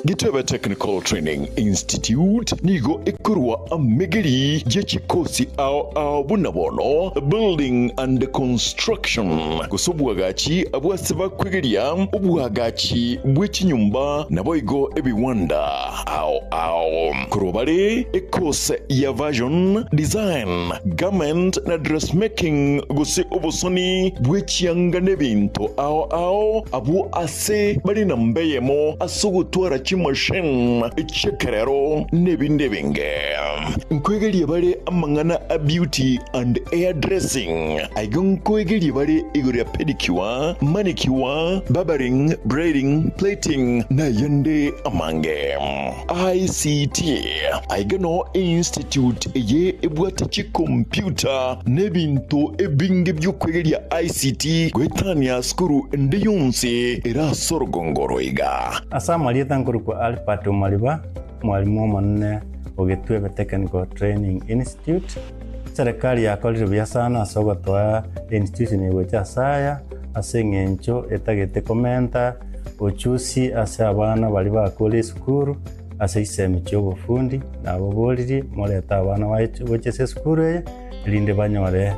Gitebe Technical Training Institute nigo ikurwa amegeri jechikosi ao bunabono building and construction kusubwagachi abwasiba kwegeria ubwagachi bw'ikinyumba naboigo ebiwanda ao kurobare ekose ya version design garment na dressmaking gusi ubusoni bw'ikiyanga n'ebintu ao abu ase bari na mbeyemo asugutwara chimashin ichekerero n'ebindi binge nkwegeria bare amangana a beauty and hairdressing aigon kwegeria bare igoria pedicure manicure barbering braiding plating na yande amange ICT aigano institute ye ebwatachi computer n'ebintu ebinge by'okwegeria ICT gwetania skuru ndi yonse era sorogongoro iga asama lieta nkuru Albert Maliba mwalimu manne Gitwebe Technical Training Institute serikali yakolire bya sana asogotwa institute ni gwecha saya asengencho etagete komenta ochusi ase abana bali bakole skuru ase isemi cy'obufundi nabo boliri moleta abana wachese skuru linde banyore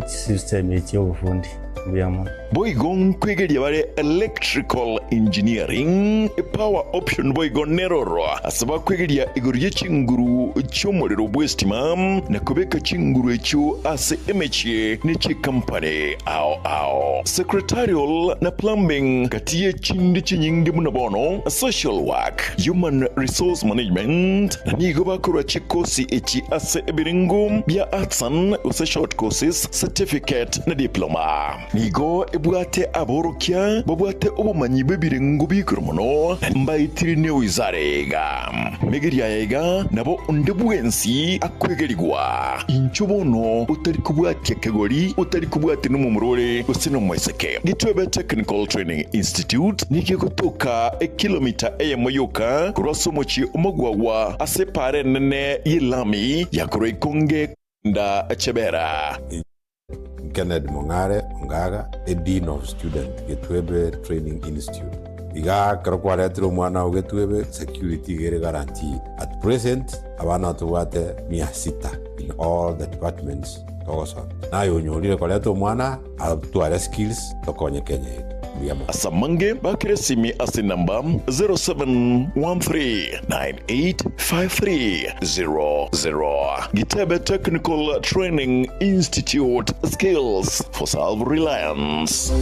system cy'obufundi biyamo boigon kwegeria bare electrical engineering power option boigon neroro asaba kwegeria igoriye chinguru cy'umuriro bwestima na kubeka chinguru ecyo ase emeche n'iki company ao secretarial na plumbing katiye chindi chinyingi munabono social work human resource management na nigo bakora chikosi echi ase ebiringo bya artsan use short courses certificate na diploma nigo ebwate aborokia babwate obumanyi bebirengo bikoromono mbayitiri ne wizarega megeria yega nabo ndebwensi akwegerigwa inchobono utari kubwate kegori utari kubwate no mumurore usino mweseke Gitwebe Technical Training Institute niki kutoka kilomita eyemoyoka kurosomochi umugwawa asepare nene yilami yakoroikonge nda chebera Kennedy Mongare Ngaga, the Dean of Student, Gitwebe Training Institute. Iga karokwaretiro mwana Gitwebe security gere guarantee. At present, abana tuwate 600 in all the departments togosa. Na yonyolire kwaletiro mwana atuare skills tokonye Kenya. Asamange bakiresimi ase namba 0713985300. Gitebe Technical Training Institute, skills for self-reliance.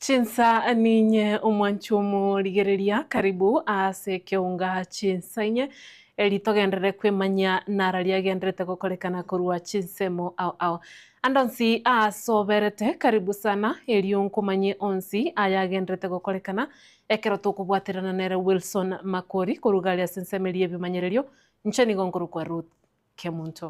Chinsa ninye omwanchumu ligereria karibu ase keunga chinsa inye elitogendere kwemanya nara liagendrete gokorekana korwa chinsemo ao andonsi asoberete karibu sana elionkomanye onsi ayagendrete gokorekana ekero tokubwaterana nere Wilson Makori korugalia sensemelie bimanyererio ncheni gonguru kwa Ruth Kemunto.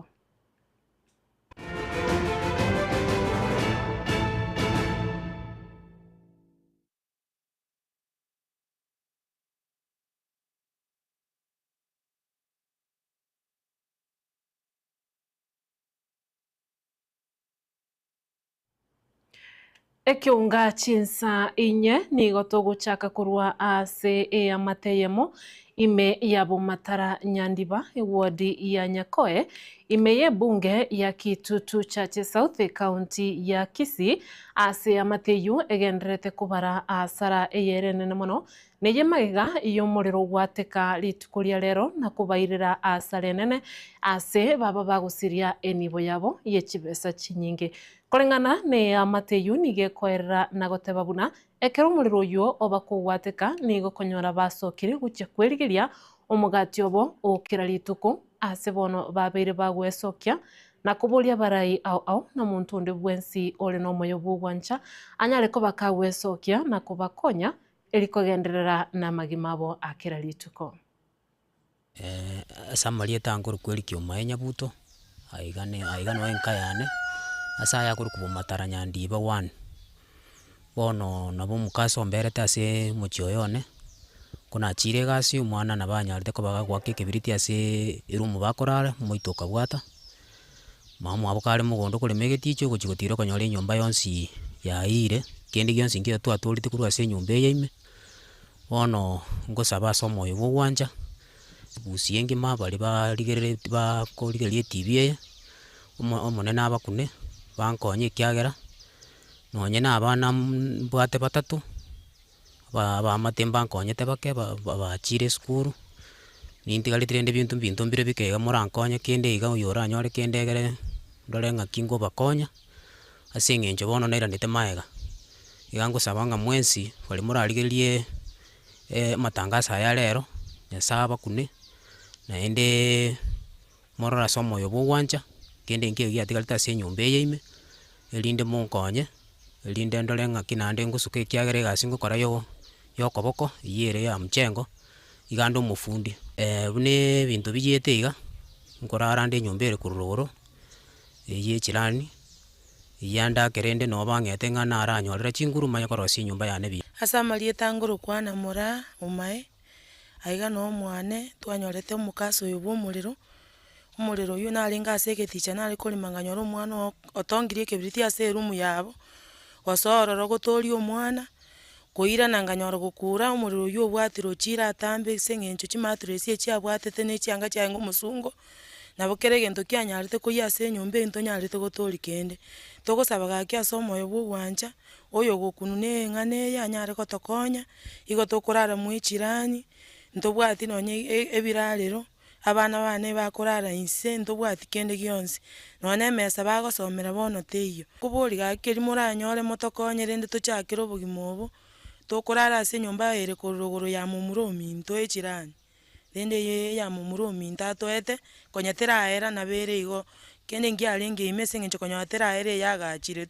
Ekiunga chinsa inye nigo togochaka kurwa ase eamateyemo ime yabo matara nyandiba ewodi ya Nyakoe ime ye bunge ya Kitutu Chache South County ya Kisii ase amateyu egenderete kubara asara eyerenene mono neye maiga iyo muriro gwateka rituko ria rero na kubairira asara enene ase baba bagusiria enibo yabo ye chibesa chinyingi Kulingana ni amateyu nigekoerera na goteba buna ekero umuriro uyu oba kugwateka nigo konyora basokire guche kwerigeria omugati obo okira rituko ase bono babeire bagwesokia na kuburia barai au na muntu onde bwensi ore no moyo bugwancha anyare ko bakagwesokia na kubakonya erikogenderera na magimabo akira rituko samari etanguru kwerikia omaenya buto aigano enkayane asaya kuri kubumatara nyandiba 1 bono nabo mukaso mberete ase mochioyone kuna chire gasi omwana nabanyarete kobaga gwaka ekebiriti ase erumu bakorara moitoka bwata mama abo kare mugondo kore megeticho gochigotira konyora enyomba yonsi yaire kende gionsi ngio twatorite kurwa ase enyomba eyaime bono ngosaba asomo oyo bogwanja busi engima bari barigerere bakorigeria TV omonene abakune bankonye ekiagera nonye nabana mbwate 3 bamatemba nkonyete bake bachire esukuru nintigaritire ende bintu mbire bikega morankonye kende iga oyo oranyore kende egere ndore ng'aki ngobakonya ase eng'encho bono nairanete maega iga ngosaba ng'a mwensi bari morarigerie matangazo aya rero nyasaye abakune naende morora ase omoyo bogwancha kende nkio giatigarete ase enyomba eyaime erinde monkonye erinde ndore ng'aki naende ngosuka ekiagera egasi ngokora yokoboko iyere ya mchengo igande omofundi buna ebinto bigiete iga nkorara nde enyomba ere kororogoro eye echirani iyandakera ende no bang'ete ng'a nara anyorera chinguru manye korosia enyomba yane bi ase amarieta ngoro kwana mora omae aiga no omwane twanyorete omokaso oyo bwa omorero oyo narenge ase egeticha nare korima nganyora omwana otongirie ekebiriti ase erumu yabo gosorora gotoria omwana koirana nganyora gokura omorero oyo obwatire ochire atambe ase eng'encho chimaturesi echiabwatete na echianga chiaye omosungo nabo kere egento kianyarete koiyia ase enyomba eyio ntonyarete gotoria kende togosaba gaki ase omoyo bwa ogwancha oyo ogokunwa eng'ana eye anyare gotokonya igo tokorara mwa echirani ntobwati nonye ebirarero abana bane bakorara inse ntobwati kende gionsi nonye emesa bagosomera bono teiyo kobori gaki eri moranyore motokonye rende tochakere obogima obo tokorara ase enyomba ere kororogoro ya momura ominto echirani rende eye ya momura ominto atoete konya teraera nabo ere igo kende ngiarenge ime ase eng'encho konya teraera eyagachire.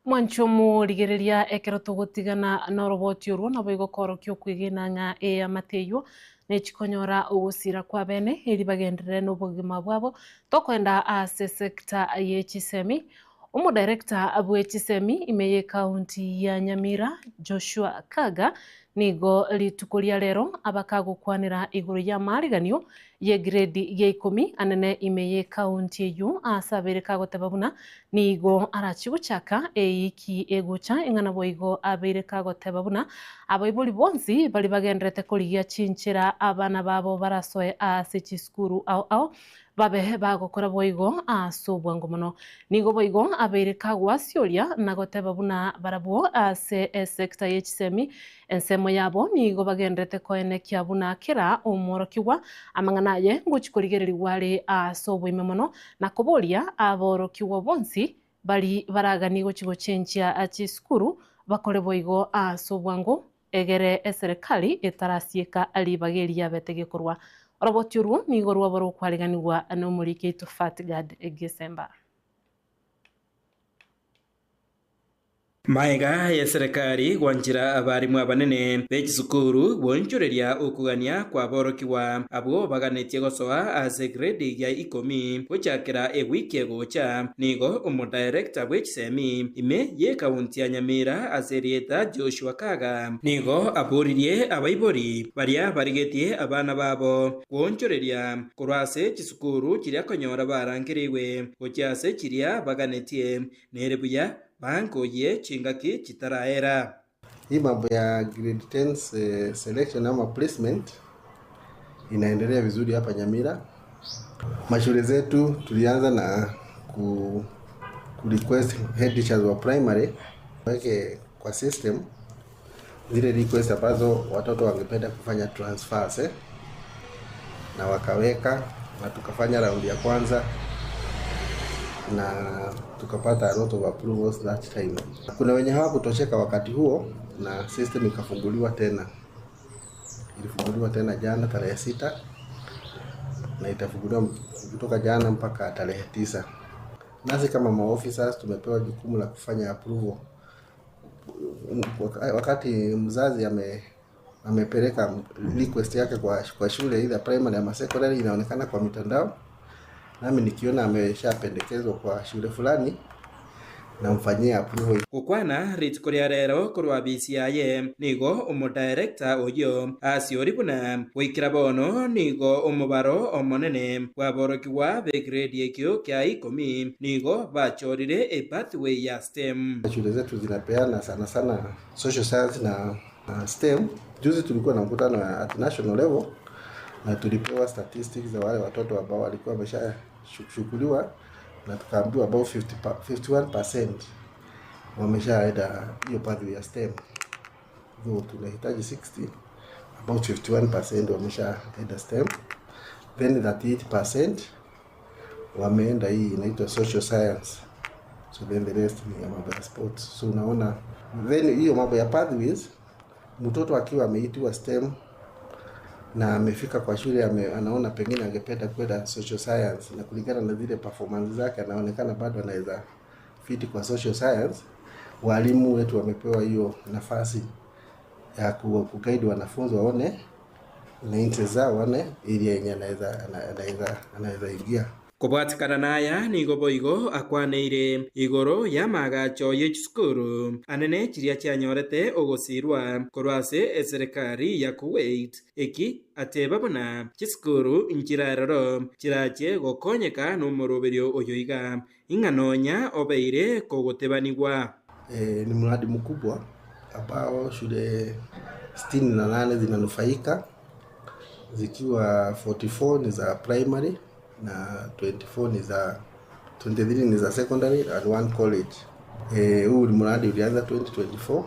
Mwancho murigereria ekero togotigana na roboti orwo nabo igokorokia okwegena ng'a amateyu nechikonyora ogosira kwa bene eri bagenderere n'obogima bwabo tokwenda ase sector ya chisemi omudirector bwa chisemi ime ye county ya Nyamira Joshua Kaga nigo rituko ria rero abakagokwanera iguru ya mariganio ye grade ya 10 anene ime ye county eyu asabere kagoteba buna nigo arachigochaka eiki egocha eng'ana boigo abeire kagoteba buna abaibori bonsi bari bagenderete korigia chinchera abana babo barasoe ase chisukuru au babe bagokora boigo ase obwango mono nigo boigo abeire kagwasioria na goteba buna barabo ase sector ya chisemi ensemo yabo nigo bagenderete koenekia buna kera omorokiwa amang'ana aye ngochikorigereriwa are ase oboime mono na koboria aborokiwa bonsi bari baragani gochigochenchia chisukuru bakore boigo ase obwango egere eserikali etarasieka ribageria betegekorwa roboti orwo nigo rwabo rokwariganirwa n'omurikeito Fatgad Gesemba. maega ya serikali gwanjira abarimu abanene b'ekisukuru bonchoreria okugania kwa borokiwa abo baganetie gosoa ase grade ya 10 gochakera ewiki egocha nigo omudirector bw'ekisemi ime ye kaunti ya Nyamira ase rieta Joshua Kaga nigo aburirie abaibori baria barigetie abana babo gwonchoreria korwa ase ekisukuru kiria konyora barangiriwe gocha ase kiria baganetie nere buya bangoye chingaki chitaraera. Hii mambo ya grade 10 selection ama placement inaendelea vizuri hapa Nyamira. Mashule zetu tulianza na ku request head teachers wa primary weke kwa system zile request ambazo watoto wangependa kufanya transfers na wakaweka na tukafanya round ya kwanza na tukapata a lot of approvals that time. Kuna wenye hawakutosheka wakati huo na system ikafunguliwa tena. Ilifunguliwa tena jana tarehe 6 na itafunguliwa kutoka jana mpaka tarehe 9. Nasi kama maofficers tumepewa jukumu la kufanya approval. Wakati mzazi amepeleka request yake kwa shule either primary ama secondary, inaonekana kwa mitandao. Nami nikiona ameshapendekezwa kwa shule fulani na mfanyia approval. Ukwana ritikoria rero korwa BCIA nigo omudirector oyo asioribuna wikira bono nigo omubaro omonene waborokiwa be grade ekyo kya 10 nigo bachorire a pathway ya STEM. Shule zetu zinapeana sana sana social science na STEM. Juzi tulikuwa na mkutano at national level na tulipewa statistics za wale watoto ambao walikuwa wameshashukuliwa na tukaambiwa about 51% wameshaenda hiyo pathway ya STEM. Though tunahitaji 60, about 51% wameshaenda STEM. Then 38% wameenda hii inaitwa social science. So then the rest ni mambo ya sports. So unaona then hiyo mambo ya pathways, mtoto akiwa ameitiwa STEM na amefika kwa shule anaona pengine angependa kwenda social science na kulingana na zile performance zake anaonekana bado anaweza fit kwa social science, walimu wetu wamepewa hiyo nafasi ya kuguide wanafunzi waone na interest zao, waone ili yenye anaweza ingia. Kubwatikana naya nigo boigo akwaneire igoro ya magacho y'ekisukuru anene kiria kyanyorete ogosirwa korwa ase serikali ya Kuwait eki ateba buna kisukuru nkiraroro kirache gokonyeka n'omoroberio oyo iga ing'anonya obeire kogotebanigwa. Ni mradi mkubwa ambao shule 68 zinanufaika zikiwa 44 ni za primary na 23 ni za secondary and 1 college. Huu mradi ulianza 2024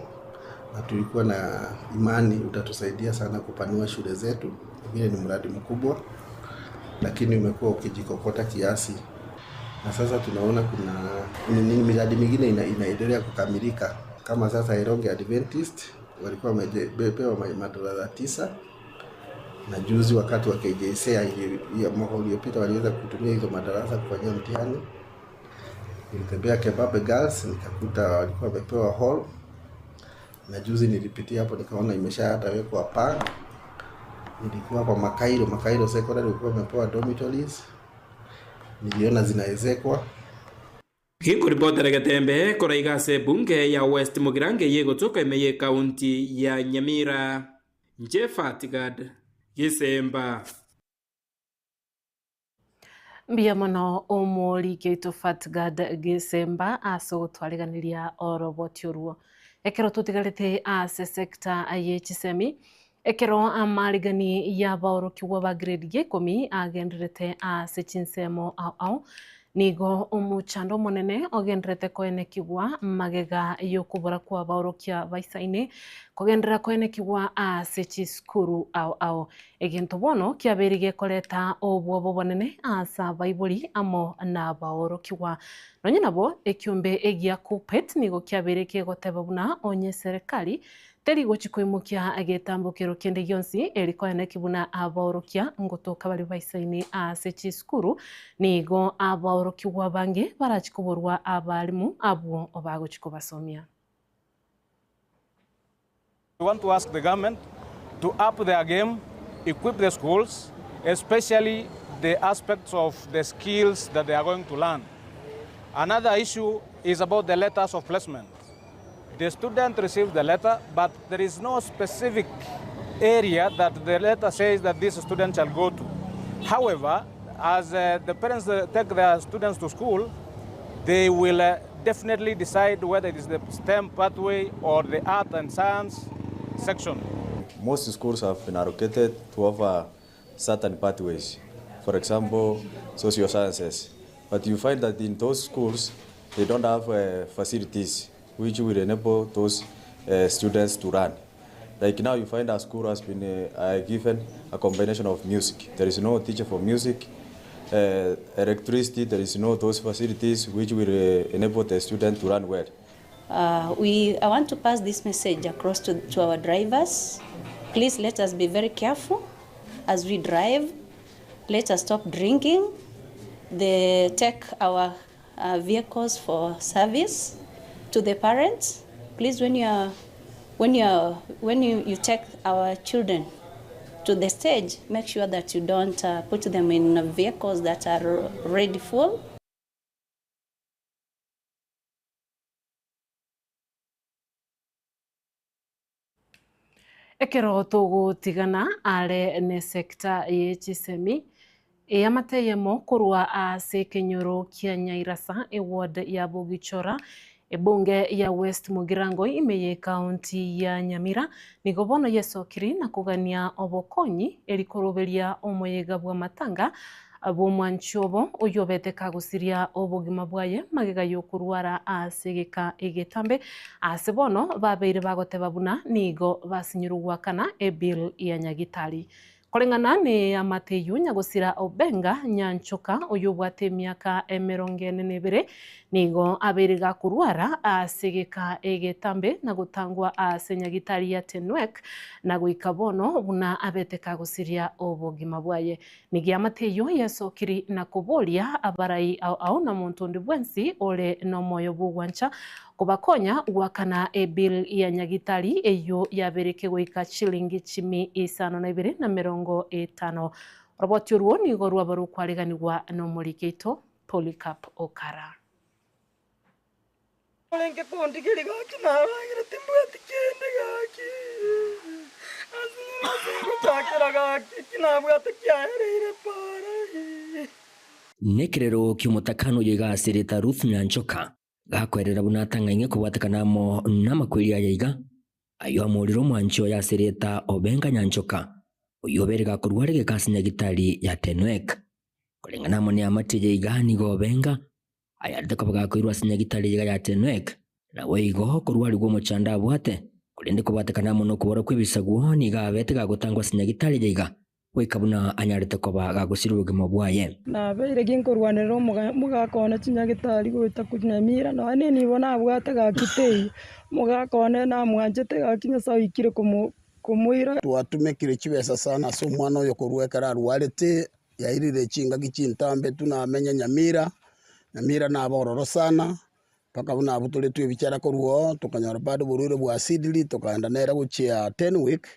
na tulikuwa na imani utatusaidia sana kupanua shule zetu. Vile ni mradi mkubwa lakini umekuwa ukijikokota kiasi, na sasa tunaona kuna miradi mingine inaendelea kukamilika. Kama sasa Ironge Adventist walikuwa wamepewa madarasa 9 na juzi wakati wa KJSEA ya mwaka uliopita waliweza kutumia hizo madarasa kufanyia mtihani. Nilitembea Kebabe Girls nikakuta walikuwa wamepewa hall, na juzi nilipitia hapo nikaona imeshawekwa paa. Nilikuwa kwa Makairo Secondary walikuwa wamepewa dormitories, niliona zinaezekwa. Hiko ripota Gatembe koraiga ase bunge ya West Mugirange yegotoka imeye kaunti ya Nyamira. Fatgad Gisemba. Mbia mono omori keito Fatgad Gisemba ase gotwariganiria oroboti oruo. Ekero tutigarite ase sekta y'ekisemi ekero amarigani ya baorokiwa ba grade 10 agenderete ase chinsemo ao nigo omuchando monene ogenderete koenekigwa magega yokubura kwa baorokia baisaine kogendera koenekigwa ase chisukuru ao egento bono kiaberige koleta obwobo bonene asa baibuli amo na baorokiwa nonye nabo ekiombe egia kupet nigo kiabereke goteba buna onye serikali teri gochikoimukia agetambukiro kende gionsi erikoenekibuna abaorokia ngotoka bari baisaini ase chisukuru nigo abaorokiwa bange barachikoborwa abarimu abo obagochiko basomia. We want to ask the government to up their game, equip the schools, especially the aspects of the skills that they are going to learn. Another issue is about the letters of placement. The student receives the letter, but there is no specific area that the letter says that this student shall go to. However, as the parents take their students to school, they will definitely decide whether it is the STEM pathway or the art and science section. Most schools have been allocated to offer certain pathways, for example, social sciences. But you find that in those schools, they don't have facilities which will enable those students to run. Like now you find our school has been given a combination of music. There is no teacher for music, electricity, there is no those facilities which will enable the student to run well. I want to pass this message across to our drivers. Please let us be very careful as we drive. Let us stop drinking. They take our vehicles for service. To the parents, please, when you take our children to the stage, make sure that you don't put them in vehicles that are already full. Ekero tugutigana are ne sekta y'ekisemi eyamateyemo kurwa ase kenyoro kia Nyairasa ward ya Bogichora ebunge ya West Mugirango imeye kaunti ya Nyamira nigobono yesokiri na kugania obokonyi erikoroberia omoyega bwa matanga abo mwanchobo oyobete kagusiria obogima bwaye magega yokurwara asegeka egetambe asebono babeire bagoteba buna nigo basinyurugwa kana ebill ya Nyagitari kolengana ne amateyu nyagosira Obenga Nyanchoka oyobwate miaka 42 nigo aberiga kurwara asegeka egetambe na gutangwa ase Nyagitari ya Tenwek na gwikabono buna abete kagusiria obogima bwaye nigi amateyu yesokiri na kubolia abarai au na montondi bwensi ole no moyo bugwancha kubakonya gwakana ebill ya Nyagitari eyo yabereke goika shilingi 550 roboti ruo nigo rwabaru kwariganirwa no murikeito Polycarp Okara Olenke kondi giri gaki narangira timbuati kende gaki asinu chakira gaki kinabwate kyaere para Nekirero kiumutakano yigasirita Ruth Nyanchoka gakwerera bunatang'ainge kubwatakanamo n'amakwiria yaiga ayo amuriro mwancho yasirita Obenga Nyanchoka uyoberega kurware gekasi Nyagitari ya Tenwek kulenganamo ni amati yaiga nigo Obenga ayarite kubaga kwirwa Nyagitari ya Tenwek na weigo kurwari gwo muchanda bwate kulinde kubwatakanamo no kubora kwibisagwo niga abete gagutangwa Nyagitari yaiga wikabuna anyarite koba gagusira ubugimo bwaye na beire ginkorwanero mugakona Nyagitari gwita kunyamira no nini bona bwate gakitei mugakona na mwanjete gakinya sawikire kumuira twatumekire kibesa sana so mwana oyo kurwekara arwarite yairire chinga gichintambe tunamenya Nyamira na bororo sana paka buna butule twibicara koruo tukanyora bado burure bwa sidili tukaenda nera guchia 10 week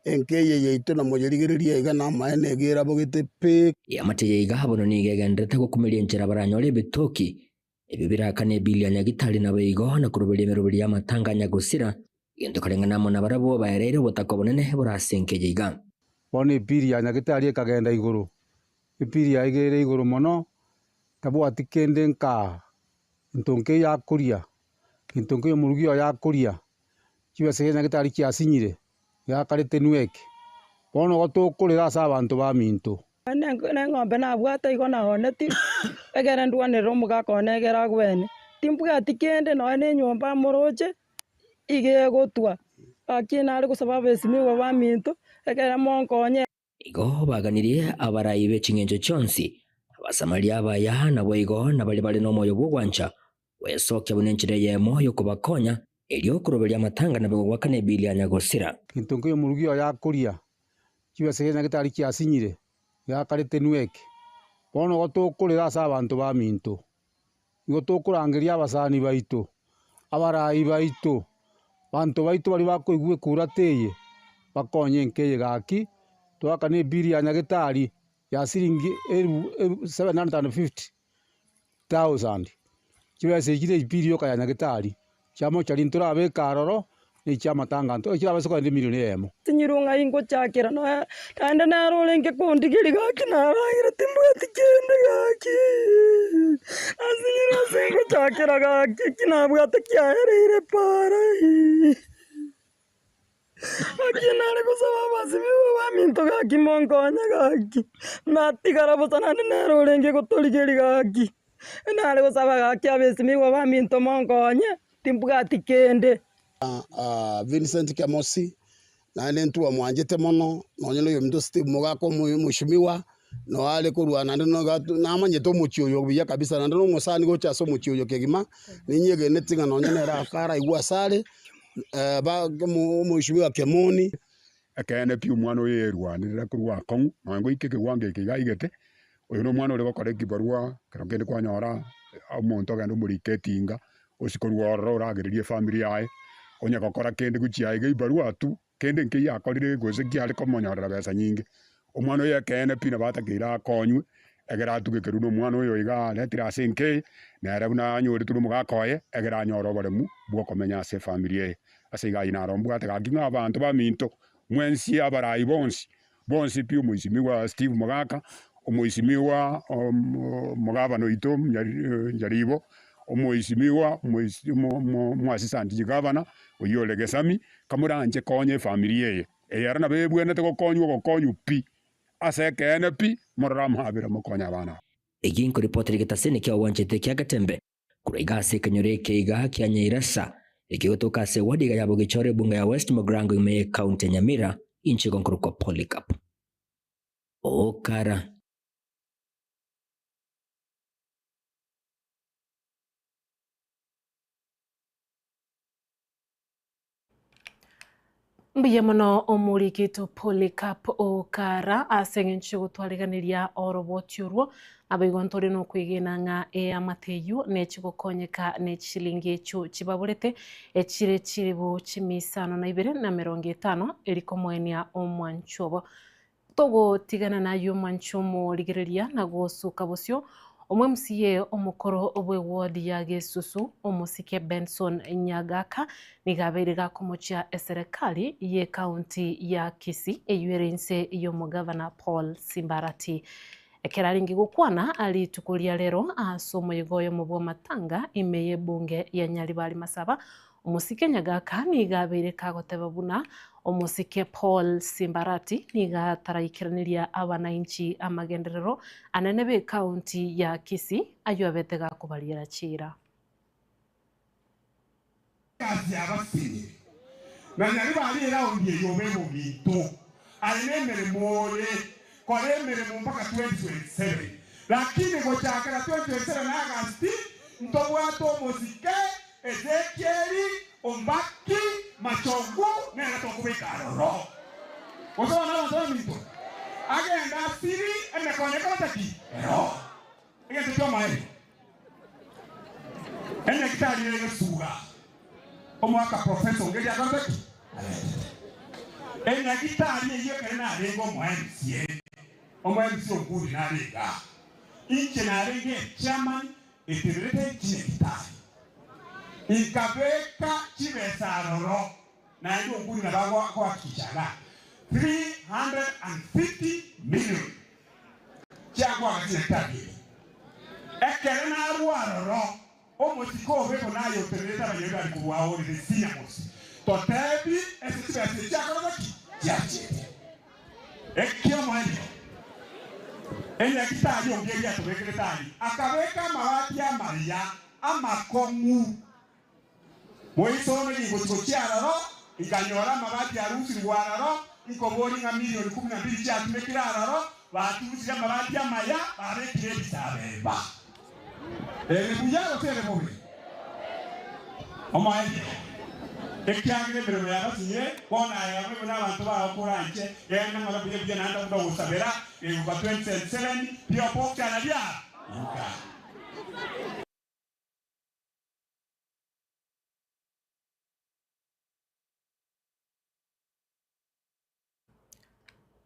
enkeye yeito na mojerigiriria igana maene gira bogite pe yamateye igabono nigegendete gukumiria nchera baranyore bitoki ebibirakane bill ya Nyagitari na beigo na kuruberia merubiri ya matanganya gusira gendo karenganamo na barabo baerere butako bunene burasenkeye iga bone bill ya Nyagitari ekagenda iguru bill ya igere iguru mono tabo atikende nka ntonke ya kuria ntonke murugio ya kuria kibese Nyagitari kiasinyire ya kare Tenwek bono gotukurira asa abantu ba minto ng'ombe na bwate igona honeti egere ndwanero mugakona egera gwene timbwati kende no ne nyomba moroche ige gotwa akina ari kusaba besimiwa ba minto egere monkonye igo baganirie abarai bechingenjo chonsi abasamaria abaya na boigo na bali no moyo bugwancha wesoke bunenchire yemo yo kubakonya elio kuroberia matanga na bego wakane bill ya Nyagosira ntonke murugio ya kuria kibese Nyagitari kiasinyire ya kare Tenwek bono gotukurira asa abantu ba minto igo tukurangiria abasani baito abarai baito bantu baitu bari bakoigwe kura tiye bakonye nkeye gaki twaka ni biri ya nyagitari ya siringi 750,000 kibese kire biri yo kaya nyagitari chamo chari nturabe karoro ni chama tanganto kira bese ko ndi milioni emo tinyirunga ingo chakira no kanda na rolenge kondi giri gaki na ragira timbu atikende gaki asinyiro sengo chakira gaki kina bwata kyaere para akina le kusaba basimi baba minto gaki mongonya gaki natigara botana na rolenge ko toligeri gaki na le kusaba gaki abesimi baba minto mongonya timbu atikende Vincent Kamosi na nentu wa mwanjete mono nonyelo yo mdo Steve Mogako mushimiwa no ale kurwa na ndo gatu na manye to muchiyo biya kabisa na ndo musani go chaso muchiyo kegima ninyege netinga nonyene ra kara igwa sale ba mushimiwa Kemoni akene pi umwana oyerwa nira kurwa kon ngo ikeke wange kiga igete oyo no mwana ore bakore kibarua karangende kwa nyora omuntu agenda muriketinga osikorwa roragiririe family yae onya gokora kende guchia iga ibarua tu kende nke yakorire gose kiale komonyorera besa nyingi omwana oyo kene pina batakira akonywe egera tugekeru no mwana oyo iga letira senke na rabuna anyore turu mugakoye egera nyoro baremu bwo komenya ase family ye ase iga ina rombu ataka kinga abantu ba minto mwensi abarai bonsi pi omuisimi wa Steve Mogaka omuisimi wa Mugabano ito Njaribo omuisimiwa assistant governor oyole gesami kamuranje konye family ye eyarana bebwene te gokonyu pi ase kene pi moram habira mokonya bana egin ko reporter gitasene kya wanchete kya gatembe kuraiga se kanyore keiga kya nyeirasa ekigotoka se wadiga yabo gichore bunga ya West Mogrango ime county Nyamira inchi konkuruko Polycarp okara Mbiya muno omurikito Polycarp okara asengenche gutwariganiria orobotyurwo abaigwantori no kwigina nga amateyu nechigokonyeka nechilingi echo chibaburete echire chiribu chimisano na 250 eriko mwenia omwanchobo togo tigana nayo mwanchomo ligiriria na gosuka bosyo omwe MCA omukoro obwe ward ya Gesusu omusike Benson Nyagaka nigaberega komocha eserikali ye county ya Kisii eyuerense yo mugavana Paul Simbarati ekeraringi gukwana ali tukulia lero asomo yegoyo mu bw'amatanga imeye bunge ya Nyaribali Masaba omusike Nyagaka nigabereka goteba buna omusike Paul Simbarati nigatarayikiraniria abananchi amagenderero anene be county ya Kisii ayo abetega kubalira chira kazi abasini na Nyaribali era ondiye yobe mu bintu alemere mole kolemere mu mpaka 2027 lakini gochakera 2027 na Agosti ntobwato omusike Ezekieli Ombaki Machogu nera tokubekaro oso na ndo mito agenda siri emekoneka taki ero egento toma ene kitali ile suga omwaka professor ngeli akambeki ene kitali ile kana lengo mwanzie omwanzie okuri na lega inche na lenge chairman etirete chine kitali ikabeka chibesaroro na ndio nguni na bagwa kwa kichana 350 million chagwa kitali ekere na arwaroro omotiko beko nayo tereta banyeru alikuwa ori de sinyamos totebi esitibese chakabaki yache ekyo mwani enya kitali ongeri atobekretali akabeka mawati ya Maria amakongu Moisono ni gochiararo ikanyora mabati ya rusi rwararo ikobori nga milioni 12 cha tumekirararo batuzi mabati ya maya bare kiredi sabeba bujalo tere mobe omaye ekyangire mbere ya basinye bona ya mwe n'abantu bakoranche yenda ngabye bye nanda ndo usabera kwa 2027 pio pokya na bya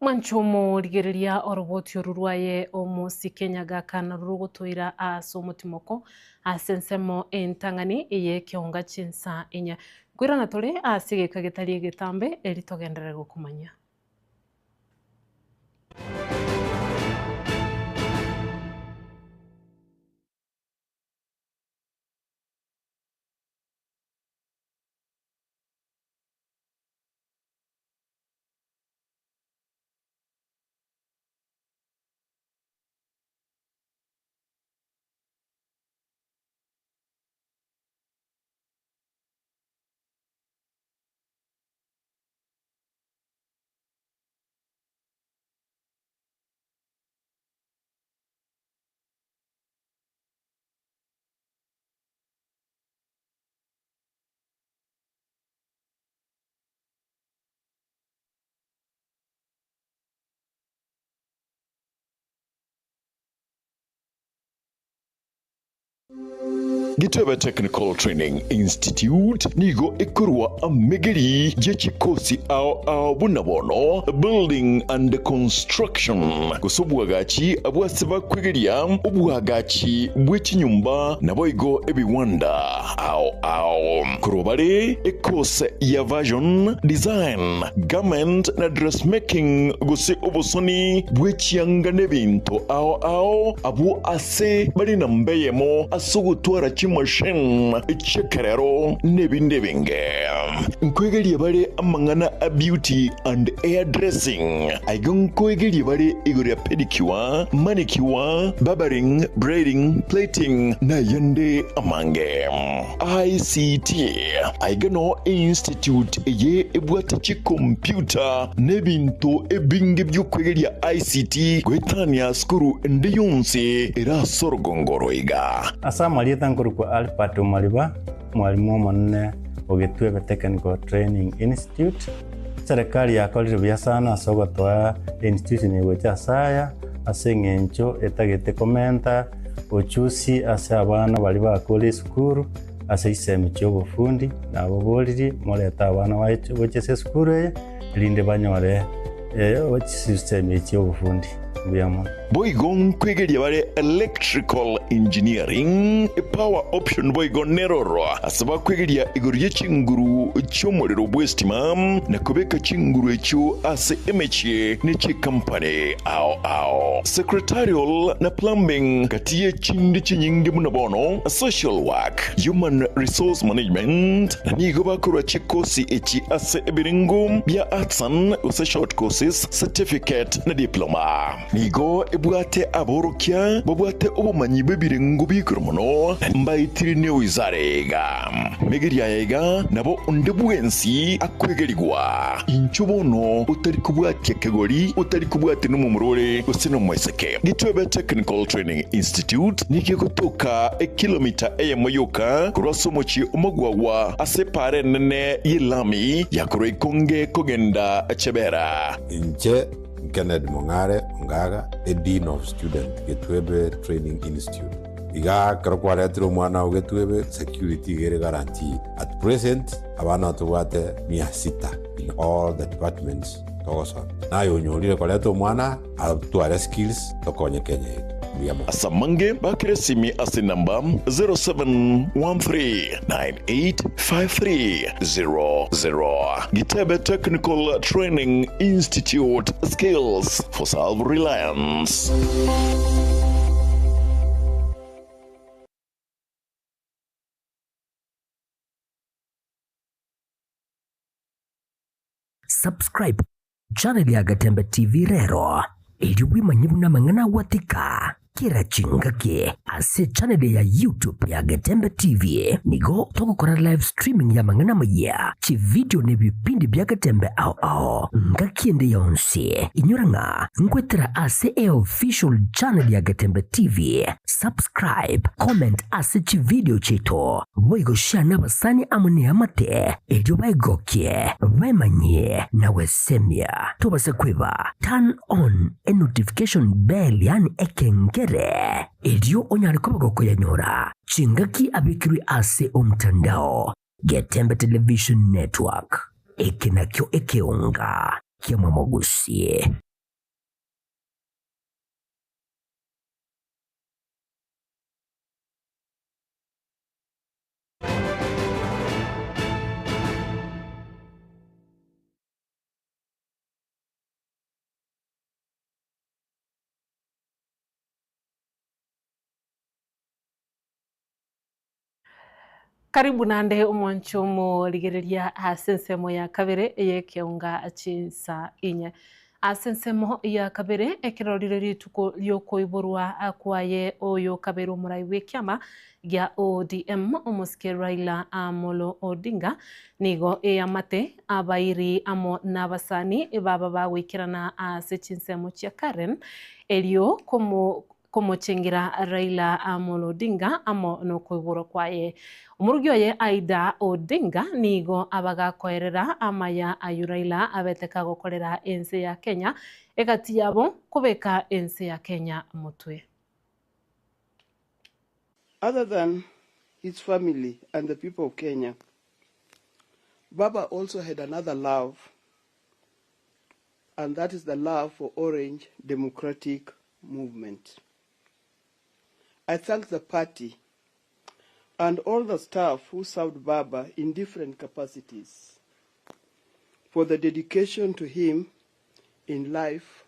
Mwanchomo rigereria oroboti orurwaye omusi Kenya gakana rurugutuira asomutimoko asensemo entangani iye kionga chinsa inya gwirana turi asigeka gitari gitambe eritogenderere gukumanya. Gitebe Technical Training Institute nigo ikurwa amegeri jechikosi ao bunabono building and construction kusubwagachi abwasiba kwegeria ubwagachi bw'ikinyumba naboigo ebiwanda ao kurobare ekose ya version design garment na dressmaking gusi obusoni bw'ikiyanga n'ebintu ao abu ase bari nambeyemo asugutwara machine chekerero nebindebinge nkwegeria bare amangana a beauty and hairdressing aigon kwegeria bare igoria pedicure manicure barbering braiding plating na yande amange ICT aigano institute ye ebwatachi computer nebintu ebinge byokwegeria ICT gwetania skuru ndiyonse era sorgongoroiga asama aliyetangu kwa Alpato Maliba mwalimu manne Ogitwebe Technical Training Institute serikali yakolire bya sana asogotwa institution yegocha saya asengencho etagete komenta ochusi ase abana bali bakole skuru ase isemi cyobufundi nabo boliri moleta abana wache skuru linde banyore system cyobufundi byamo boigon kwegeria bare electrical engineering power option boigon neroro asaba kwegeria igoriye chinguru cyomorero bwestima na kubeka chinguru echo ase emeche nechi company ao secretarial na plumbing katiye chindi chinyingi munabono social work human resource management na nigo bakora chikosi echi ase ebiringo bya arts and short courses certificate na diploma nigo ebwate aborokia babwate obumanyi bebirengo bikromono mbayitirine wizarega megeria yega nabo ondebwensi akwegerigwa inchubono utari kubwate kegori utari kubwate numumurore usino mweseke Gitwebe Technical Training Institute nikikotoka kilomita eyemoyoka kurwasomochi umagwawa asepare nene yilami yakore konge kogenda chebera inche Kennedy Mongare Ngaga, a Dean of Student, Gitwebe Training Institute. Iga karokwaretiro mwana wa Gitwebe security gere guarantee. At present, abana tuwate 600 in all the departments togoson. Na yonyolire kwaletiro mwana atuare skills tokonye Kenya. Asamange bakire simi ase namba 0713985300. Gitebe Technical Training Institute, skills for self-reliance. Subscribe channel ya Gatembe TV rero ili wimanyibu na mangana watika kira chingake ase channel ya YouTube ya Gatembe TV nigo toko kora live streaming ya mangana maya chi video ne bipindi bya Gatembe ao ngakiende yonse inyuranga ngwetera ase official channel ya Gatembe TV subscribe comment ase chi video cheto boigo share nabasani amune amate ejo baigokie bemanye na wesemia tobase kweba turn on a notification bell yani ekengere edio onyari kobagoko yanyora chingaki abikiri ase omtandao Gatembe Television Network ekinakyo ekeunga kiamamogusie. Karibu nande umwanchomo ligereria asensemo ya kabere ye keunga chinsa inye. Asensemo ya kabere ekirorire rituko lyokoiborwa akwaye oyo kabere umurai wekiama gya ODM omuske Raila Amolo Odinga nigo eyamate abairi amo nabasani baba bawikirana ase chinsemo chia Karen elio komochengira Raila Amolo Odinga amo no koiboro kwaye umurugio ye Aida Odinga nigo abagakoerera amaya ayu Raila abeteka gokorera ense ya Kenya egati yabo kubeka ense ya Kenya mutwe. Other than his family and the people of Kenya, Baba also had another love, and that is the love for Orange Democratic Movement. I thank the party and all the staff who served Baba in different capacities for the dedication to him in life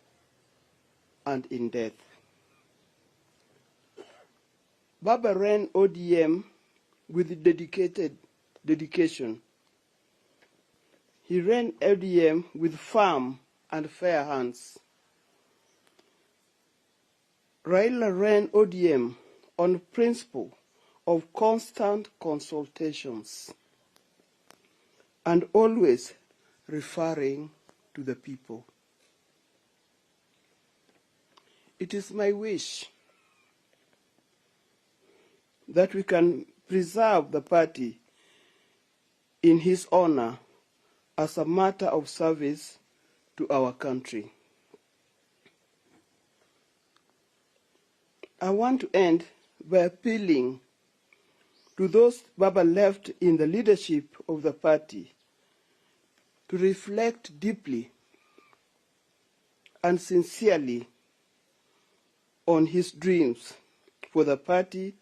and in death. Baba ran ODM with dedication. He ran ODM with firm and fair hands. Raila ran ODM on principle of constant consultations and always referring to the people. It is my wish that we can preserve the party in his honor as a matter of service to our country. I want to end by appealing to those Baba left in the leadership of the party to reflect deeply and sincerely on his dreams for the party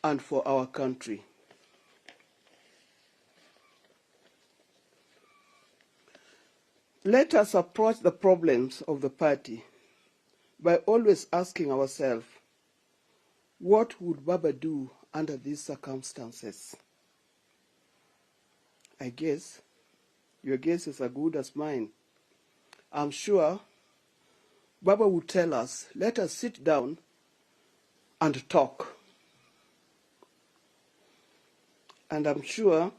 and for our country. Let us approach the problems of the party by always asking ourselves, what would Baba do under these circumstances? I guess your guess is as good as mine. I'm sure Baba would tell us, let us sit down and talk. And I'm sure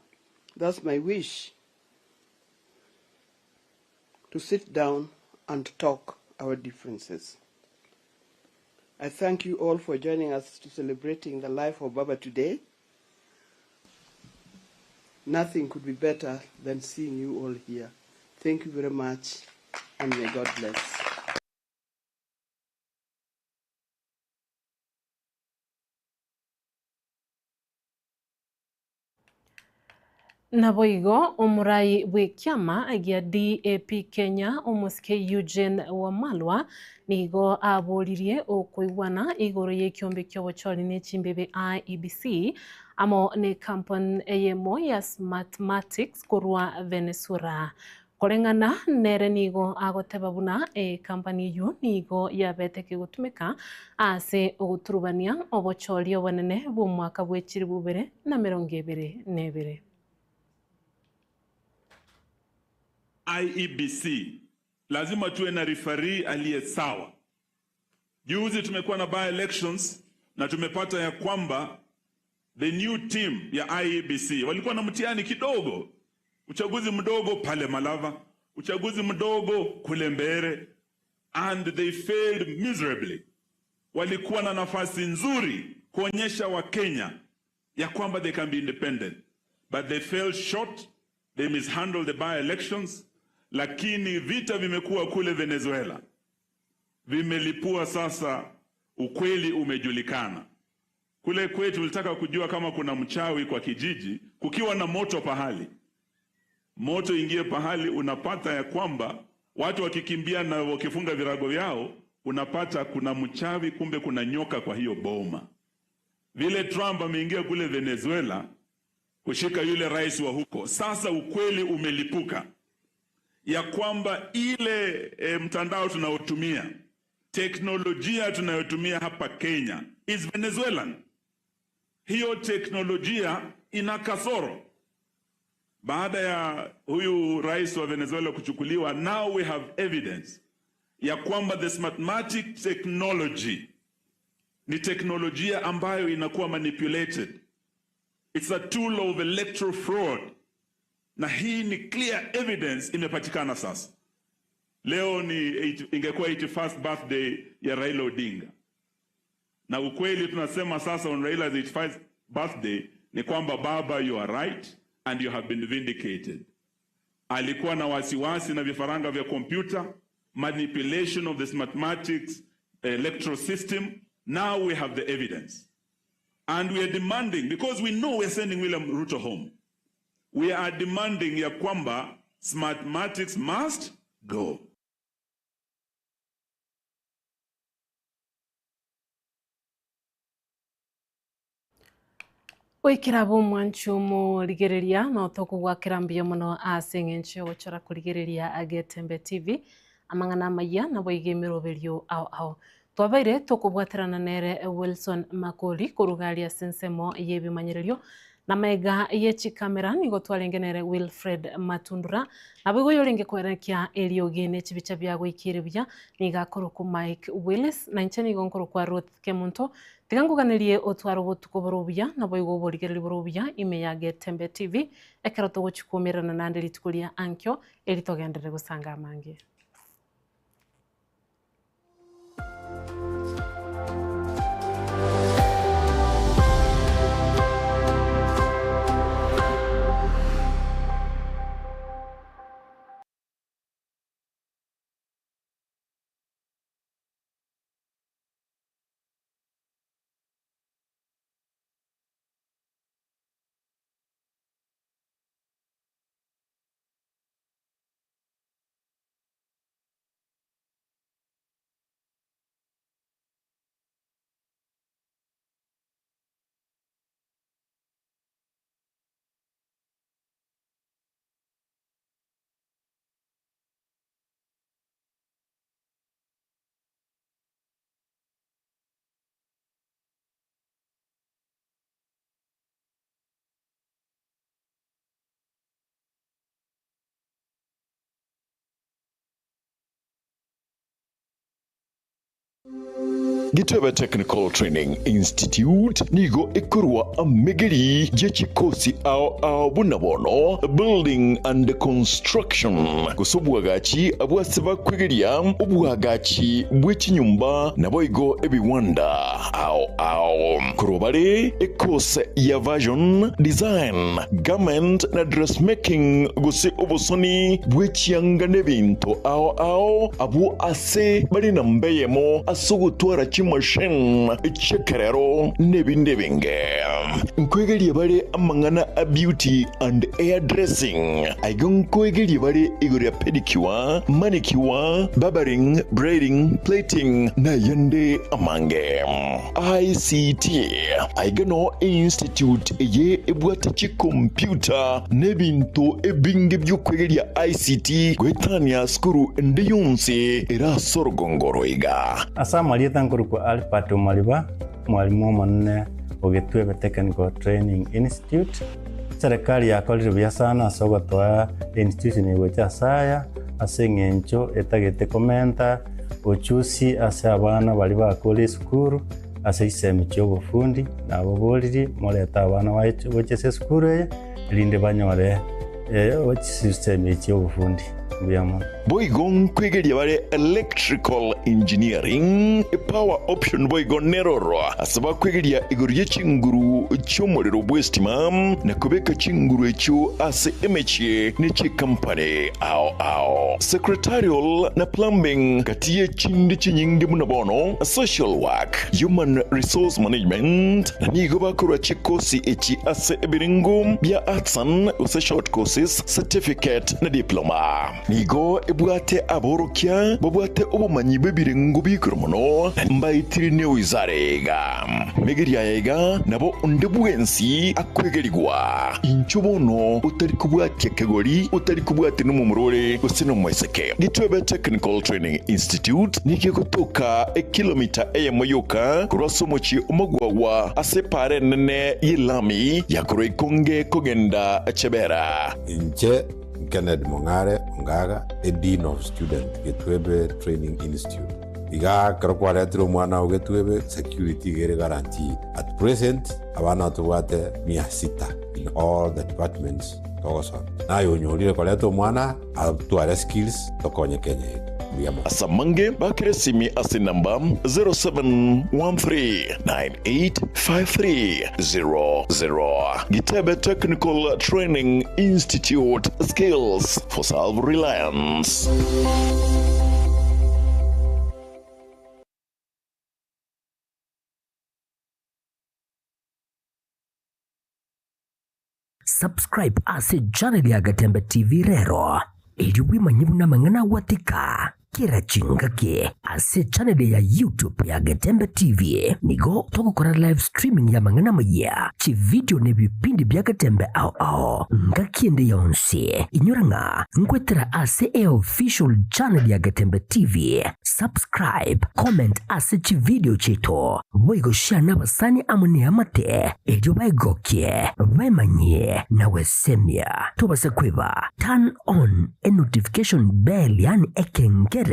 that's my wish, to sit down and talk our differences. I thank you all for joining us to celebrating the life of Baba today. Nothing could be better than seeing you all here. Thank you very much, and may God bless. Naboigo umurai wekiama agia DAP Kenya umuske Eugene Wamalwa nigo aboririe okuigwana igoro yekiombe kyobochori ne chimbebe IEBC amo ne company eyemo ya Smartmatics kurwa Venezuela. Korengana nere nigo agoteba buna company yu nigo yabeteke gutumika ase oguturubania obochori obonene bw'omwaka bw'echiri bubere na 2022. IEBC lazima tuwe na referee aliye sawa. Juzi tumekuwa na by elections na tumepata ya kwamba the new team ya IEBC walikuwa na mtihani kidogo, uchaguzi mdogo pale Malava, uchaguzi mdogo kule Mbeere, and they failed miserably. Walikuwa na nafasi nzuri kuonyesha wa Kenya ya kwamba they can be independent, but they fell short. They mishandled the by elections. Lakini vita vimekuwa kule Venezuela, vimelipua sasa, ukweli umejulikana. Kule kwetu tulitaka kujua kama kuna mchawi kwa kijiji, kukiwa na moto pahali. Moto ingie pahali, unapata ya kwamba watu wakikimbia na wakifunga virago vyao, unapata kuna mchawi, kumbe kuna nyoka kwa hiyo boma. Vile Trump ameingia kule Venezuela kushika yule rais wa huko, sasa ukweli umelipuka ya kwamba ile mtandao tunaotumia, teknolojia tunayotumia hapa Kenya is Venezuelan. hiyo teknolojia ina kasoro. Baada ya huyu rais wa Venezuela kuchukuliwa, now we have evidence ya kwamba the Smartmatic technology ni teknolojia ambayo inakuwa manipulated. It's a tool of electoral fraud. Na hii ni clear evidence imepatikana sasa. Leo ingekuwa 81st birthday ya Raila Odinga. Na ukweli tunasema sasa on Raila's 81st birthday ni kwamba baba, you are right and you have been vindicated. Alikuwa na wasiwasi na vifaranga vya computer, manipulation of the Smartmatics electoral system. Now we have the evidence. And we are demanding, because we know we are sending William Ruto home, we are demanding ya kwamba Smartmatics must go. Wikira mwanchu murigereria no tokugwakira mbia muno aseng'encho gochora kurigereria Agetembe TV amang'ana maya na boigemero berio ao twabaire tukubwaterana nere Wilson Makori kurugaria sensemo yebimanyererio na mega yechi kamera nigo twarengenere Wilfred Matundura nabigo yorenge kwerekia eliogene chibicha bya gwikiribya nigakoro ku Mike Willis na ncheni gonkoro kwa Ruth Kemunto tiganguganirie otwaro botuko borobya nabo igo borigereri borobya ime ya Agetembe TV ekero to gochikumirana nandiri tukulia ankyo elitogendere gusanga amange. Gitebe Technical Training Institute nigo ikurwa amegeri jechikosi ao bunabono building and construction kusubwagachi abwasaba kwegeria ubwagachi bw'ikinyumba naboigo ebiwanda ao kurobare ekose ya version design garment na dressmaking gusi obusoni bw'ikiyanga n'ebintu ao abu ase bari nambeyemo asugutwara machine chekerero nebindebinge nkwegerie bare amangana a beauty and hair dressing aigon kwegerie bare igoria pedicure manicure barbering braiding plating na yande amange ICT aigano institute ye ebwatachi computer nebinto ebinge by'okwegeria ICT gwetania skuru ndiyunsi era sorgongoroiga asamali tankuru kwa Alpato Maliba mwalimu manne Ogetwebe Technical Training Institute serikali yakolire bya sana sogotwa institution yegocha saya aseng'encho etagete komenta ochusi ase abana bali bakole skuru ase isemi cy'obufundi nabo boliri moleta abana bochese skuru ye linde banyore system cy'obufundi byamo boigon kwegeria bare electrical engineering power option boigon neroro asaba kwegeria igoriye chinguru cy'umuriro bwestima na kubeka chinguru echo ase emeche n'eche company ao secretarial na plumbing katiye chindi chinyingi munabono social work human resource management na nigo bakora chikosi echi ase ebiringo bya artsan use short course courses, certificate na diploma. Nigo ebwate aborokia babwate obumanyi bebirengo bikromono mbaitiri ne wizarega. Megeria yega nabo ondebwensi akwegerigwa. Inchubono utari kubwate kegori utari kubwate numumurore usino mweseke. Gitwebe Technical Training Institute niki kutoka kilomita moyoka kurosomochi umagwawa asepare nene yilami yakure konge kogenda chebera. Inche Kennedy Mongare Ongaga, Dean of Student Getwebe Training Institute. Iga karokwaretiro mwana ugetwebe security gere guarantee. At present abana tuwate 600 in all the departments togosa. Na yonyolire kwareto mwana atuare skills tokonye Kenya. Asamange bakiresimi asi namba 0713985300. Gitebe Technical Training Institute, skills for self-reliance. Subscribe ase channel ya Gatembe TV rero ili wimanyibu na mangana watika kira chingake ase channel ya YouTube ya Gatembe TV nigo toko kora live streaming ya mangana maya chi video ne bipindi bya Gatembe ao ngakiende yonse inyuranga ngwetera ase official channel ya Gatembe TV. Subscribe, comment ase chi video chito boigo share na basani amune amate ejo baigokie bemanye na wesemia tobase kweba turn on a notification bell yani ekengere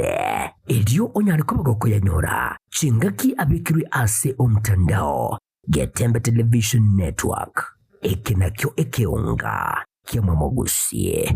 ejo onyari kobagoko yanyora chingaki abikiri ase omtandao Gatembe Television Network ekinakyo ekeunga kiamamogusie.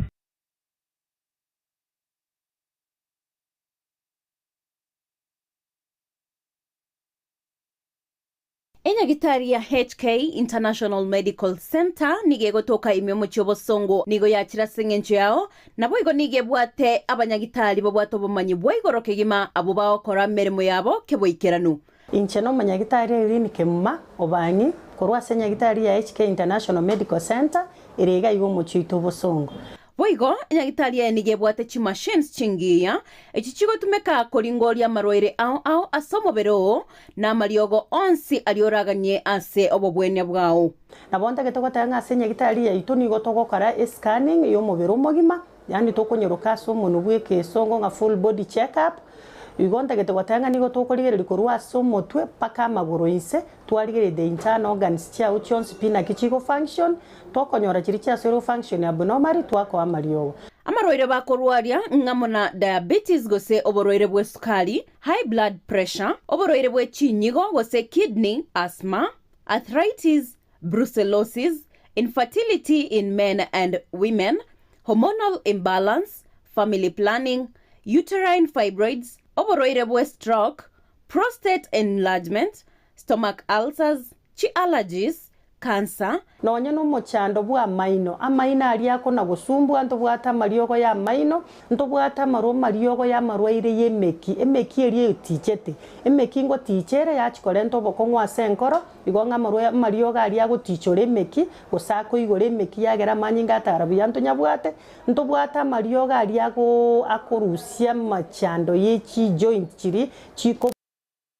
Enyagitari ya HK International Medical Center nige gotoka imyomo cyobosongo nigo yakira sengenje yao nabo igo nige bwate abanyagitari bo bwato bumanyi bwigoroke gima abo bakora merimo yabo keboikeranu. Incheno manyagitari irini kemma obanyi korwa senyagitari ya HK International Medical Center irega igo mochito bosongo. Boigo enyagitari ya nige bwate chi machines chingiya echichigo tumeka koringoria maroire ao asomobero na mariogo onsi alioraganye ase obobwenya bwao nabonta getoko tanga senyagitari ya itoni gotoko kara scanning yo mobero mogima yani tokonyoroka so munu bweke songo nga full body check up igonta getoko tanga nigo tokorigere likorwa so motwe paka magoro inse twarigere the internal organs chia uchons pina kichigo function tokonyora chiri chia cell function abnormal twako amariogo amaroire bakorwaria ngamona diabetes gose oboroire bwe sukari, high blood pressure, oboroire bwe chinyigo gose kidney, asthma, arthritis, brucellosis, infertility in men and women, hormonal imbalance, family planning, uterine fibroids, oboroire bwe stroke, prostate enlargement, stomach ulcers, chi allergies, cancer nonye no mochando bwa maino amaina ali yako na gusumbu anto bwata mariogo ya maino nto bwata maro mariogo ya marwaire yemeki emeki eri tichete emeki ngo tichere ya chikore nto bokongwa senkoro igonga mariogo ali yago tichore emeki gusako igore emeki yagera manyinga atarabu yanto nyabwate nto bwata mariogo ali yago akorusia machando yechi joint chiri chiko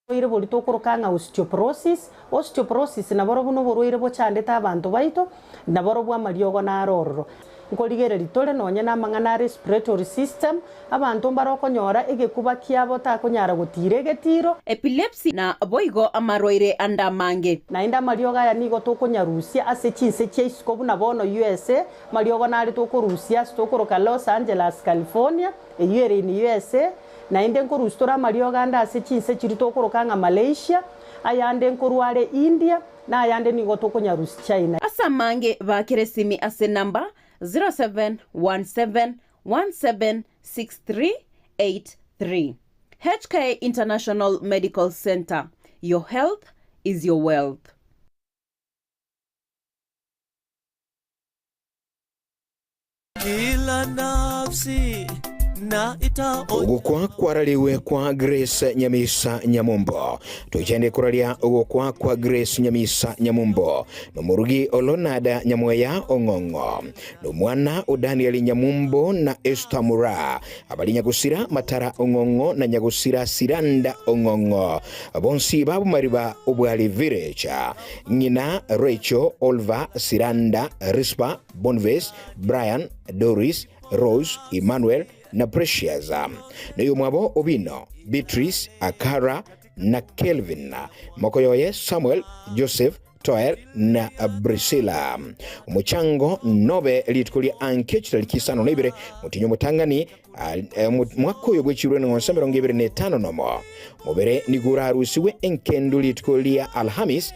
Boire boli tokorokanga osteoporosis na boro buno boroire bochandeta abantu baito na boro bwa mariogo na arororo nkorigere litole nonye na mangana respiratory system abantu barokonyora egekuba kiabo takonyara gutire getiro epilepsy na boigo amaroire andamange na inda mariogo ya nigo tokonyarusia ase chinse cheisikobu na bono USA mariogo na ali tokorusia stokoroka Los Angeles California eyere in USA na inde nkorustora mariogo anda ase chinse chiri tokorokanga Malaysia ayande nkorware India na ayande nigo tokonyarusia China asamange bakiresimi ase namba 0717176383 HK International Medical Center. Your health is your wealth. Kila nafsi ugukwa kwaraliwe kwa Grace Nyamisa Nyamumbo tuchende kuralia ugukwa kwa Grace Nyamisa Nyamumbo numurugi Olonada Nyamweya Ong'ong'o numwana Daniel Nyamumbo na Esther Mura abali Nyagusira Matara Ong'ong'o na Nyagusira Siranda Ong'ong'o bonsi babu mariba obwali village ngina Rachel Olva Siranda Rispa Bonves Brian Doris Rose Emmanuel na Precious nayo mwabo Obino Beatrice Akara na Kelvin Mokoyoye Samuel Joseph Toel na Priscilla umuchango nobe litikulia ankechita likisano nebire mutinyo mutangani mwako yogwechirwe na ngonsamero ngebire ne 5 nomo mubere nigura harusiwe enkendu litikulia Alhamis